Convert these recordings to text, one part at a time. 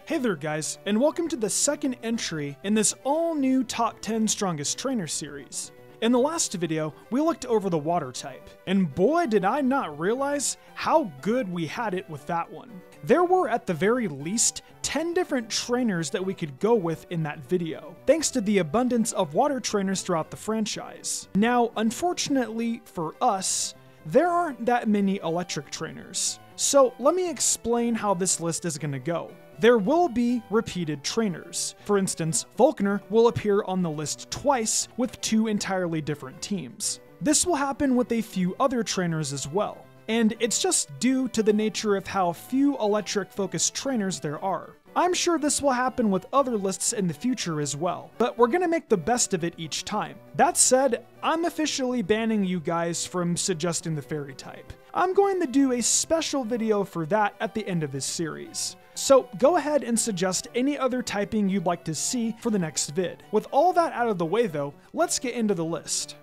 Hey there guys, and welcome to the second entry in this all-new Top 10 Strongest Trainer series. In the last video, we looked over the water type, and boy did I not realize how good we had it with that one. There were at the very least 10 different trainers that we could go with in that video, thanks to the abundance of water trainers throughout the franchise. Now, unfortunately for us, there aren't that many electric trainers. So let me explain how this list is going to go. There will be repeated trainers. For instance, Volkner will appear on the list twice with two entirely different teams. This will happen with a few other trainers as well, and it's just due to the nature of how few electric-focused trainers there are. I'm sure this will happen with other lists in the future as well, but we're gonna make the best of it each time. That said, I'm officially banning you guys from suggesting the fairy type. I'm going to do a special video for that at the end of this series. So go ahead and suggest any other typing you'd like to see for the next vid. With all that out of the way though, let's get into the list.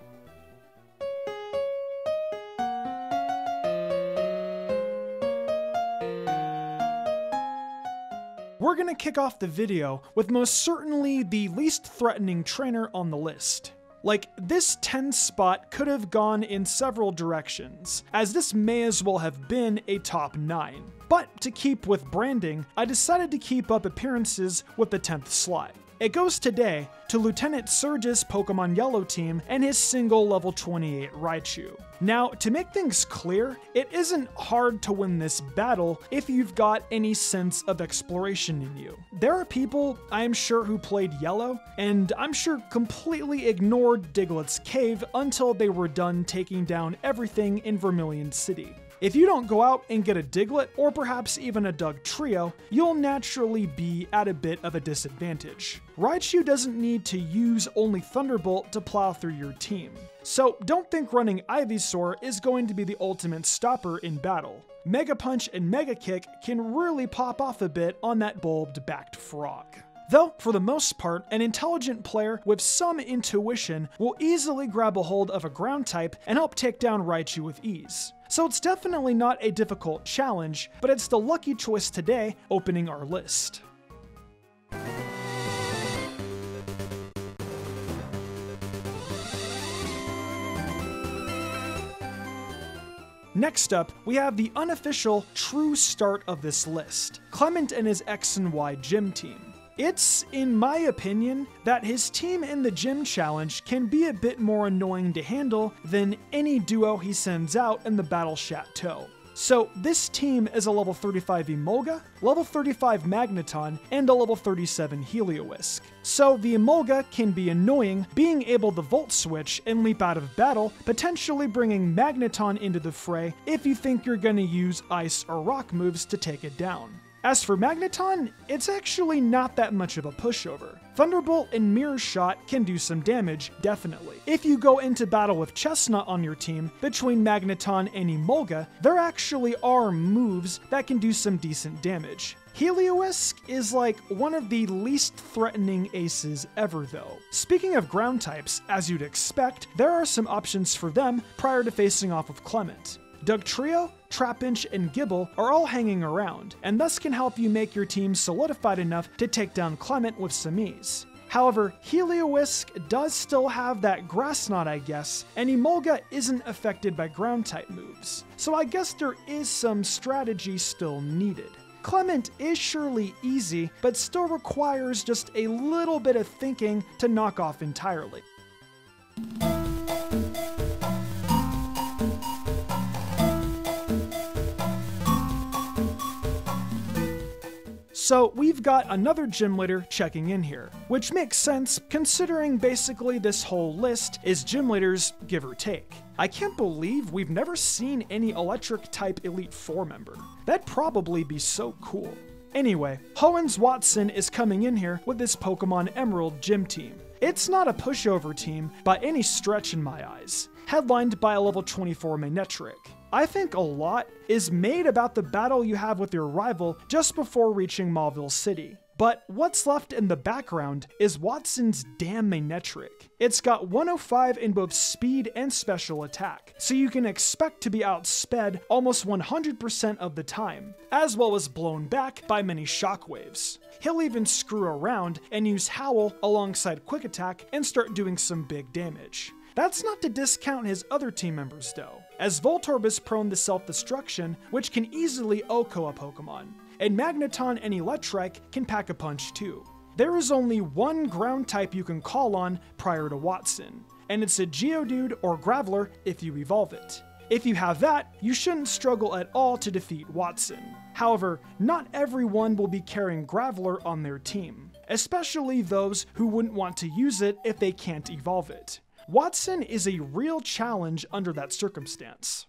We're gonna kick off the video with most certainly the least threatening trainer on the list. Like, this 10 spot could have gone in several directions, as this may as well have been a top 9. But to keep with branding, I decided to keep up appearances with the 10th slot. It goes today to Lieutenant Surge's Pokemon Yellow team and his single level 28 Raichu. Now, to make things clear, it isn't hard to win this battle if you've got any sense of exploration in you. There are people, I'm sure, who played Yellow, and I'm sure completely ignored Diglett's Cave until they were done taking down everything in Vermilion City. If you don't go out and get a Diglett, or perhaps even a Dugtrio, you'll naturally be at a bit of a disadvantage. Raichu doesn't need to use only Thunderbolt to plow through your team, so don't think running Ivysaur is going to be the ultimate stopper in battle. Mega Punch and Mega Kick can really pop off a bit on that bulbed-backed frog. Though, for the most part, an intelligent player with some intuition will easily grab a hold of a ground type and help take down Raichu with ease. So it's definitely not a difficult challenge, but it's the lucky choice today opening our list. Next up, we have the unofficial true start of this list, Clement and his X and Y gym team. It's, in my opinion, that his team in the gym challenge can be a bit more annoying to handle than any duo he sends out in the Battle Chateau. So this team is a level 35 Emolga, level 35 Magneton, and a level 37 Heliolisk. So the Emolga can be annoying, being able to Volt Switch and leap out of battle, potentially bringing Magneton into the fray if you think you're gonna use Ice or Rock moves to take it down. As for Magneton, it's actually not that much of a pushover. Thunderbolt and Mirror Shot can do some damage, definitely. If you go into battle with Chestnut on your team, between Magneton and Emolga, there actually are moves that can do some decent damage. Heliolisk is like one of the least threatening aces ever though. Speaking of ground types, as you'd expect, there are some options for them prior to facing off with Clement. Dugtrio, Trapinch, and Gible are all hanging around, and thus can help you make your team solidified enough to take down Clement with some ease. However, Heliolisk does still have that Grass Knot, I guess, and Emolga isn't affected by ground type moves, so I guess there is some strategy still needed. Clement is surely easy, but still requires just a little bit of thinking to knock off entirely. So we've got another gym leader checking in here, which makes sense considering basically this whole list is gym leaders give or take. I can't believe we've never seen any electric type Elite Four member. That'd probably be so cool. Anyway, Hoenn Watson is coming in here with his Pokemon Emerald gym team. It's not a pushover team by any stretch in my eyes, headlined by a level 24 Manectric. I think a lot is made about the battle you have with your rival just before reaching Mauville City. But what's left in the background is Watson's damn Manectric. It's got 105 in both speed and special attack, so you can expect to be outsped almost 100% of the time, as well as blown back by many shockwaves. He'll even screw around and use Howl alongside Quick Attack and start doing some big damage. That's not to discount his other team members though, as Voltorb is prone to self-destruction, which can easily OHKO a Pokemon, and Magneton and Electrike can pack a punch too. There is only one ground type you can call on prior to Watson, and it's a Geodude or Graveler if you evolve it. If you have that, you shouldn't struggle at all to defeat Watson. However, not everyone will be carrying Graveler on their team, especially those who wouldn't want to use it if they can't evolve it. Watson is a real challenge under that circumstance.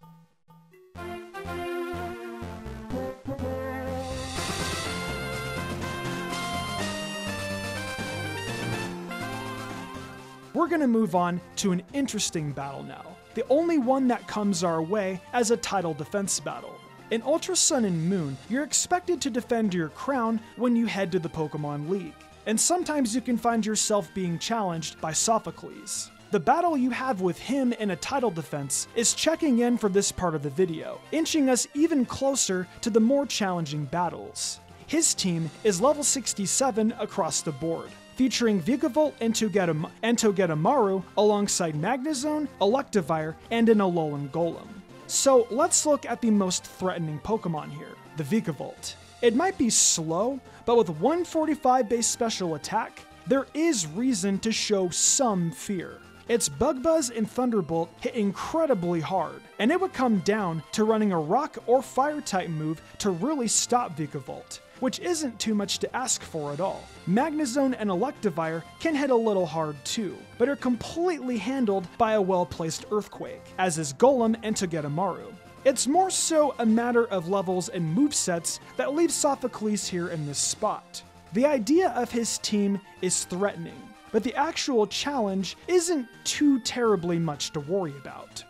We're gonna move on to an interesting battle now, the only one that comes our way as a title defense battle. In Ultra Sun and Moon, you're expected to defend your crown when you head to the Pokemon League, and sometimes you can find yourself being challenged by Sophocles. The battle you have with him in a title defense is checking in for this part of the video, inching us even closer to the more challenging battles. His team is level 67 across the board, featuring Vikavolt and Togedemaru alongside Magnezone, Electivire, and an Alolan Golem. So let's look at the most threatening Pokemon here, the Vikavolt. It might be slow, but with 145 base special attack, there is reason to show some fear. Its Bug Buzz and Thunderbolt hit incredibly hard, and it would come down to running a Rock or Fire type move to really stop Vikavolt, which isn't too much to ask for at all. Magnezone and Electivire can hit a little hard too, but are completely handled by a well-placed Earthquake, as is Golem and Togedemaru. It's more so a matter of levels and movesets that leave Sophocles here in this spot. The idea of his team is threatening, but the actual challenge isn't too terribly much to worry about.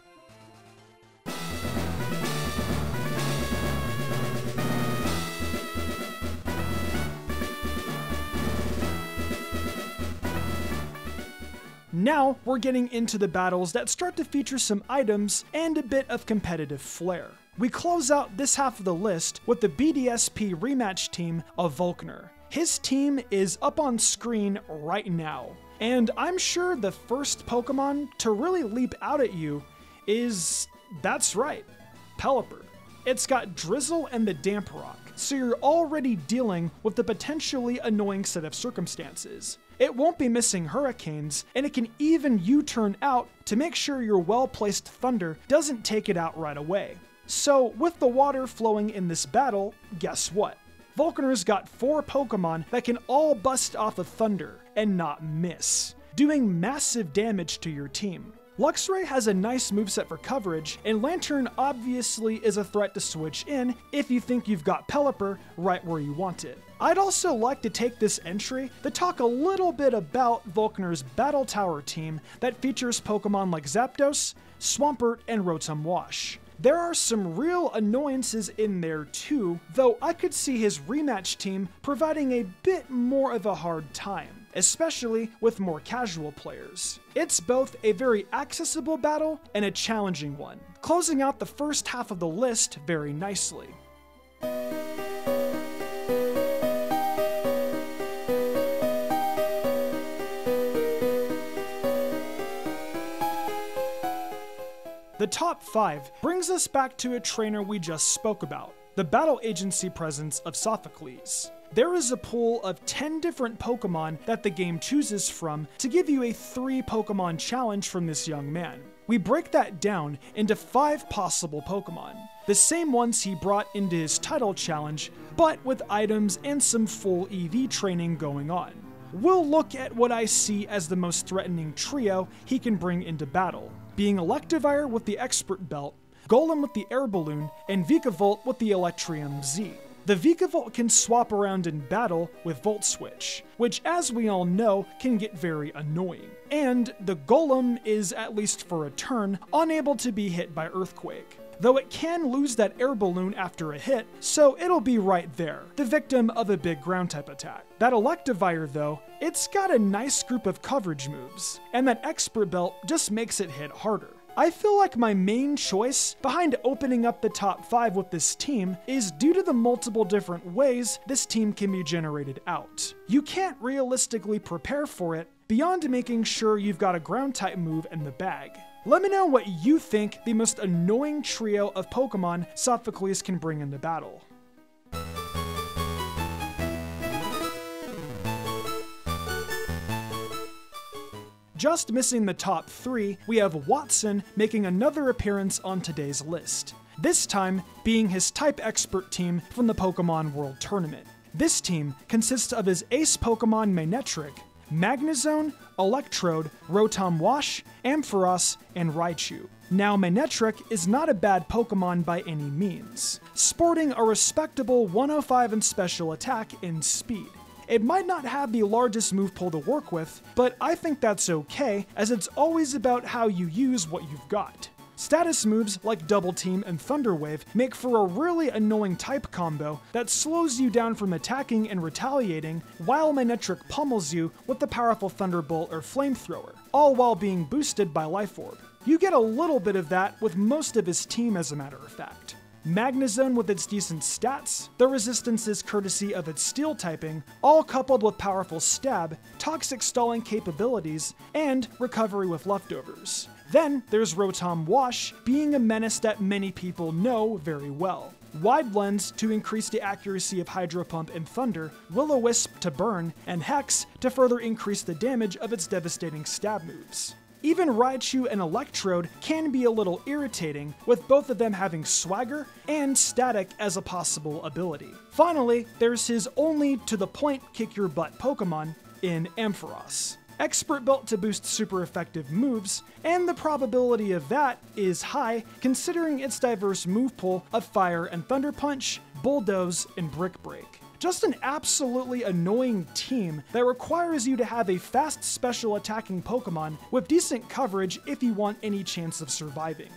Now we're getting into the battles that start to feature some items and a bit of competitive flair. We close out this half of the list with the BDSP rematch team of Volkner. His team is up on screen right now, and I'm sure the first Pokemon to really leap out at you is, that's right, Pelipper. It's got Drizzle and the Damp Rock, so you're already dealing with the potentially annoying set of circumstances. It won't be missing Hurricanes, and it can even U-turn out to make sure your well-placed Thunder doesn't take it out right away. So with the water flowing in this battle, guess what? Volkner's got 4 Pokemon that can all bust off of Thunder and not miss, doing massive damage to your team. Luxray has a nice moveset for coverage, and Lantern obviously is a threat to switch in if you think you've got Pelipper right where you want it. I'd also like to take this entry to talk a little bit about Volkner's Battle Tower team that features Pokemon like Zapdos, Swampert, and Rotom Wash. There are some real annoyances in there too, though I could see his rematch team providing a bit more of a hard time, especially with more casual players. It's both a very accessible battle and a challenging one, closing out the first half of the list very nicely. The top 5 brings us back to a trainer we just spoke about, the battle agency presence of Sophocles. There is a pool of 10 different Pokemon that the game chooses from to give you a 3 Pokemon challenge from this young man. We break that down into 5 possible Pokemon, the same ones he brought into his title challenge, but with items and some full EV training going on. We'll look at what I see as the most threatening trio he can bring into battle, being Electivire with the Expert Belt, Golem with the Air Balloon, and Vikavolt with the Electrium Z. The Vikavolt can swap around in battle with Volt Switch, which as we all know can get very annoying. And the Golem is, at least for a turn, unable to be hit by Earthquake. though it can lose that air balloon after a hit, so it'll be right there, the victim of a big ground type attack. That Electivire though, it's got a nice group of coverage moves, and that Expert Belt just makes it hit harder. I feel like my main choice behind opening up the top 5 with this team is due to the multiple different ways this team can be generated out. You can't realistically prepare for it beyond making sure you've got a ground type move in the bag. Let me know what you think the most annoying trio of Pokemon Sophocles can bring into battle. Just missing the top 3, we have Watson making another appearance on today's list, this time being his type expert team from the Pokemon World Tournament. This team consists of his ace Pokemon Manectric, Magnezone, Electrode, Rotom Wash, Ampharos, and Raichu. Now, Manectric is not a bad Pokemon by any means, sporting a respectable 105 in special attack and speed. It might not have the largest move pool to work with, but I think that's okay, as it's always about how you use what you've got. Status moves like Double Team and Thunder Wave make for a really annoying type combo that slows you down from attacking and retaliating, while Manectric pummels you with the powerful Thunderbolt or Flamethrower, all while being boosted by Life Orb. You get a little bit of that with most of his team, as a matter of fact. Magnezone with its decent stats, the resistances courtesy of its steel typing, all coupled with powerful stab, toxic stalling capabilities, and recovery with leftovers. Then there's Rotom Wash, being a menace that many people know very well. Wide Lens to increase the accuracy of Hydro Pump and Thunder, Will-O-Wisp to burn, and Hex to further increase the damage of its devastating stab moves. Even Raichu and Electrode can be a little irritating, with both of them having Swagger and Static as a possible ability. Finally, there's his only to-the-point kick-your-butt Pokemon in Ampharos. Expert Belt to boost super effective moves, and the probability of that is high considering its diverse move pool of Fire and Thunder Punch, Bulldoze, and Brick Break. Just an absolutely annoying team that requires you to have a fast special attacking Pokemon with decent coverage if you want any chance of surviving.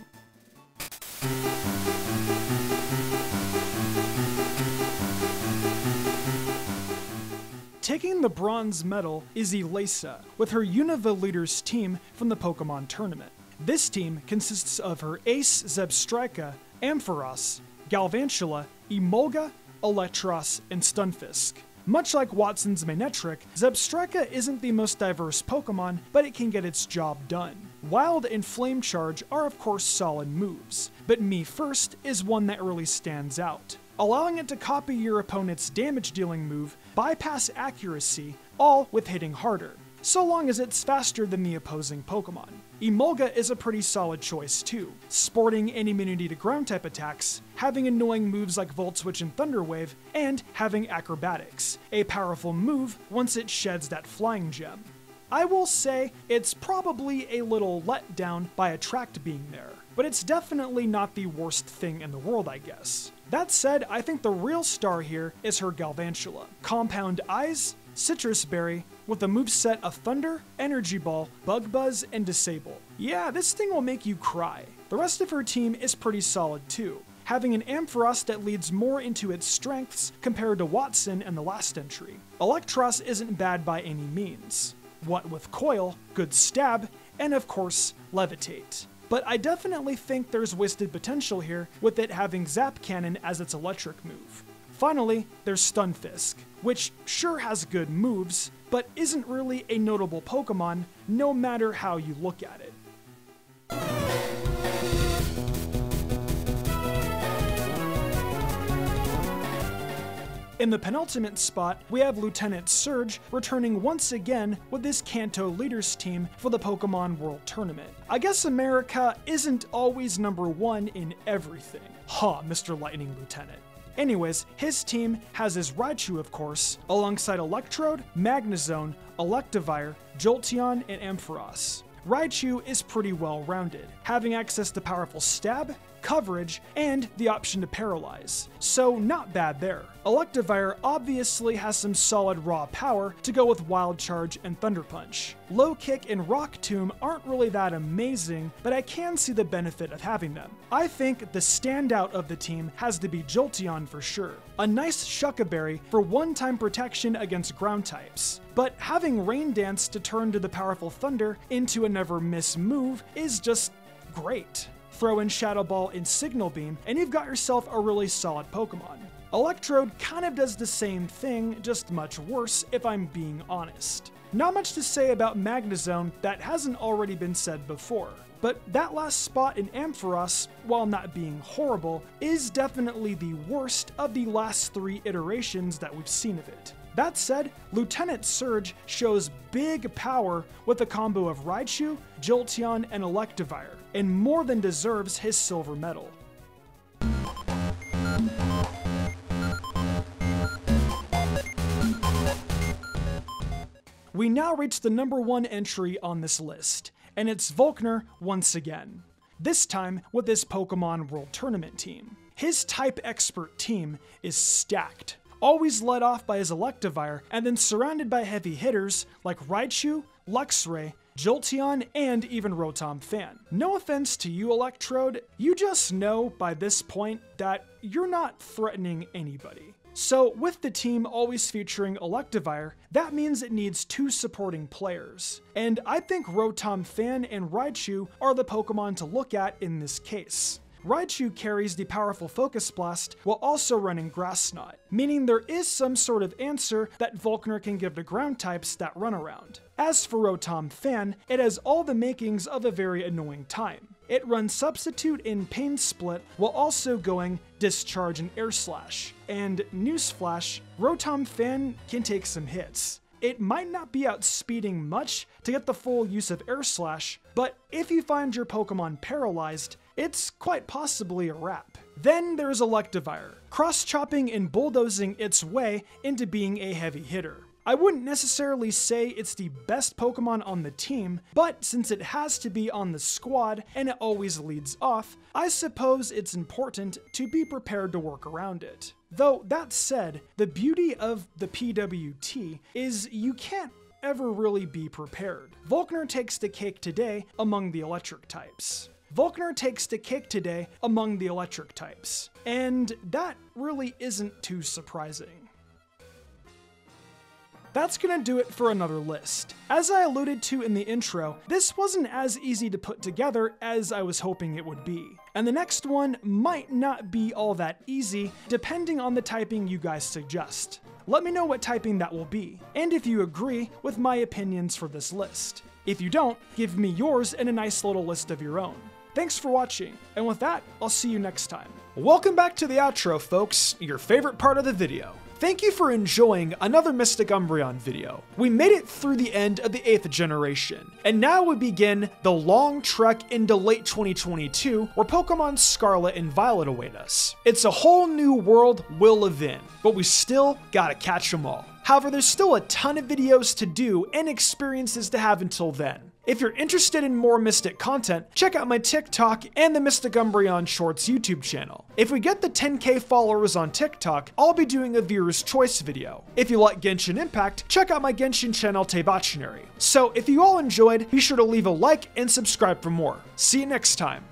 Taking the bronze medal is Elesa, with her Unova Leaders team from the Pokemon Tournament. This team consists of her ace Zebstrika, Ampharos, Galvantula, Emolga, Electros, and Stunfisk. Much like Watson's Manectric, Zebstrika isn't the most diverse Pokemon, but it can get its job done. Wild and Flame Charge are of course solid moves, but Me First is one that really stands out, allowing it to copy your opponent's damage dealing move, bypass accuracy, all with hitting harder, so long as it's faster than the opposing Pokemon. Emolga is a pretty solid choice too, sporting an immunity to ground type attacks, having annoying moves like Volt Switch and Thunder Wave, and having Acrobatics, a powerful move once it sheds that flying gem. I will say it's probably a little let down by Attract being there, but it's definitely not the worst thing in the world, I guess. That said, I think the real star here is her Galvantula. Compound Eyes, Citrus Berry, with a moveset of Thunder, Energy Ball, Bug Buzz, and Disable. Yeah, this thing will make you cry. The rest of her team is pretty solid too, having an Ampharos that leads more into its strengths compared to Watson in the last entry. Electros isn't bad by any means. What with Coil, good stab, and of course, Levitate. But I definitely think there's wasted potential here with it having Zap Cannon as its electric move. Finally, there's Stunfisk, which sure has good moves, but isn't really a notable Pokemon no matter how you look at it. In the penultimate spot, we have Lieutenant Surge returning once again with his Kanto Leaders team for the Pokemon World Tournament. I guess America isn't always #1 in everything. Ha, Mr. Lightning Lieutenant. Anyways, his team has his Raichu, of course, alongside Electrode, Magnezone, Electivire, Jolteon, and Ampharos. Raichu is pretty well rounded, having access to powerful Stab, coverage, and the option to paralyze. So not bad there. Electivire obviously has some solid raw power to go with Wild Charge and Thunder Punch. Low Kick and Rock Tomb aren't really that amazing, but I can see the benefit of having them. I think the standout of the team has to be Jolteon for sure. A nice Shuca Berry for one-time protection against ground types. But having Rain Dance to turn to the powerful Thunder into a never miss move is just great. Throw in Shadow Ball and Signal Beam, and you've got yourself a really solid Pokemon. Electrode kind of does the same thing, just much worse if I'm being honest. Not much to say about Magnezone that hasn't already been said before, but that last spot in Ampharos, while not being horrible, is definitely the worst of the last 3 iterations that we've seen of it. That said, Lieutenant Surge shows big power with a combo of Raichu, Jolteon, and Electivire, and more than deserves his silver medal. We now reach the number 1 entry on this list, and it's Volkner once again. This time with his Pokemon World Tournament team. His type expert team is stacked, always led off by his Electivire, and then surrounded by heavy hitters like Raichu, Luxray, Jolteon, and even Rotom Fan. No offense to you, Electrode, you just know by this point that you're not threatening anybody. So with the team always featuring Electivire, that means it needs 2 supporting players. And I think Rotom Fan and Raichu are the Pokemon to look at in this case. Raichu carries the powerful Focus Blast while also running Grass Knot, meaning there is some sort of answer that Volkner can give to ground types that run around. As for Rotom Fan, it has all the makings of a very annoying time. It runs Substitute in Pain Split while also going Discharge and Air Slash. And newsflash, Rotom Fan can take some hits. It might not be outspeeding much to get the full use of Air Slash, but if you find your Pokemon paralyzed, it's quite possibly a wrap. Then there's Electivire, cross-chopping and bulldozing its way into being a heavy hitter. I wouldn't necessarily say it's the best Pokemon on the team, but since it has to be on the squad and it always leads off, I suppose it's important to be prepared to work around it. Though that said, the beauty of the PWT is you can't ever really be prepared. Volkner takes the cake today among the electric types. And that really isn't too surprising. That's gonna do it for another list. As I alluded to in the intro, this wasn't as easy to put together as I was hoping it would be. And the next one might not be all that easy, depending on the typing you guys suggest. Let me know what typing that will be, and if you agree with my opinions for this list. If you don't, give me yours in a nice little list of your own. Thanks for watching, and with that, I'll see you next time. Welcome back to the outro, folks, your favorite part of the video. Thank you for enjoying another Mystic Umbreon video. We made it through the end of the 8th generation, and now we begin the long trek into late 2022 where Pokemon Scarlet and Violet await us. It's a whole new world we'll live in, but we still gotta catch them all. However, there's still a ton of videos to do and experiences to have until then. If you're interested in more Mystic content, check out my TikTok and the Mystic Umbreon Shorts YouTube channel. If we get the 10K followers on TikTok, I'll be doing a viewer's choice video. If you like Genshin Impact, check out my Genshin channel Teibachinary. So if you all enjoyed, be sure to leave a like and subscribe for more. See you next time.